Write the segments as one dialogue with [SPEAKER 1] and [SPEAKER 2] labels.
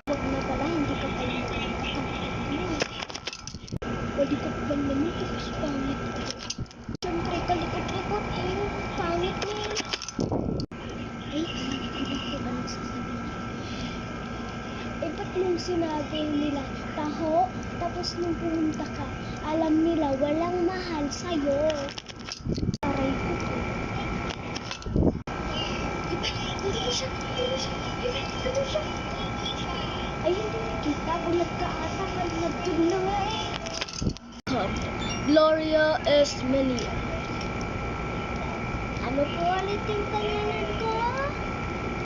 [SPEAKER 1] Huwag na pala, hindi ka pala magkakapit. Kalikot ba naman ito? Mas pangit ko. Siyempre, kalikot-likot. Pangit mo. Ay, alam ko ba nagsasabihin? Ba't nung sinabi nila, taho, tapos nung pumunta ka, alam nila, walang mahal sa'yo. Aray ko po. Dito siya. Ay, hindi nakita. Bulag ka ata. Nagtug na nga eh. Gloria Esmelia. Ano po ulit yung pangalan ko?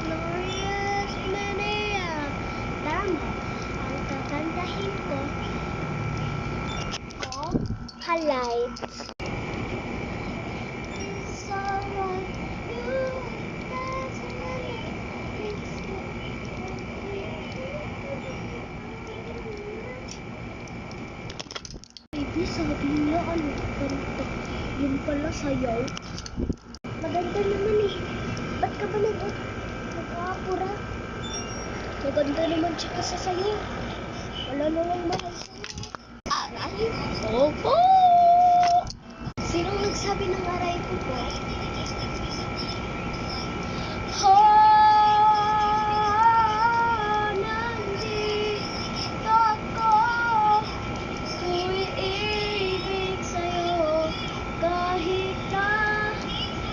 [SPEAKER 1] Gloria Esmelia. Tama. Ang kakantahin ko, highlights. Baby, sabi nila ano, ganito. Yun pala sayaw. Maganda naman eh. Ba't ka ba nag-aapura? Maganda naman siya sa sayaw. Wala namang mahal sa'yo. Aray! Opo! Sinong nagsabi ng aray ko po? Nandito ako. Umiibig sa'yo. Kahit na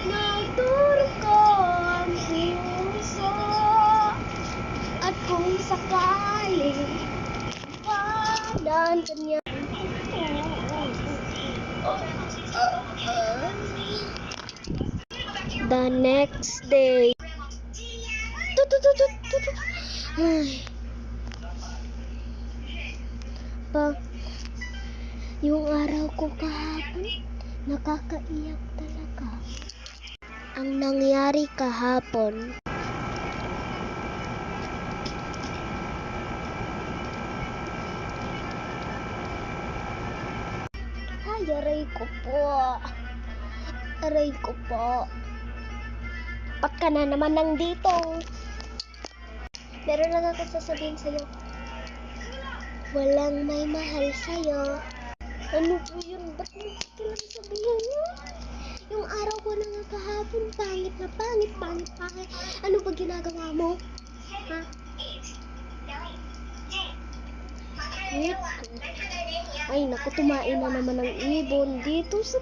[SPEAKER 1] nagturo ko ang puso. At kung sakaling padan kanya. The next day. Ay. Yung araw ko kahapon, nakakaiyak talaga. Ang nangyari kahapon. Ay, aray ko po. Aray ko po. Ba't ka na naman nandito? Meron lang ako sasabihin sa'yo. Walang may mahal sa'yo. Ano po yun? Ba't mo kailangan sabihin yun? Yung araw ko na nga kahapon, pangit na pangit. Ano ba ginagawa mo? Ha? Ay, naku, tumain na naman ng ibon dito sa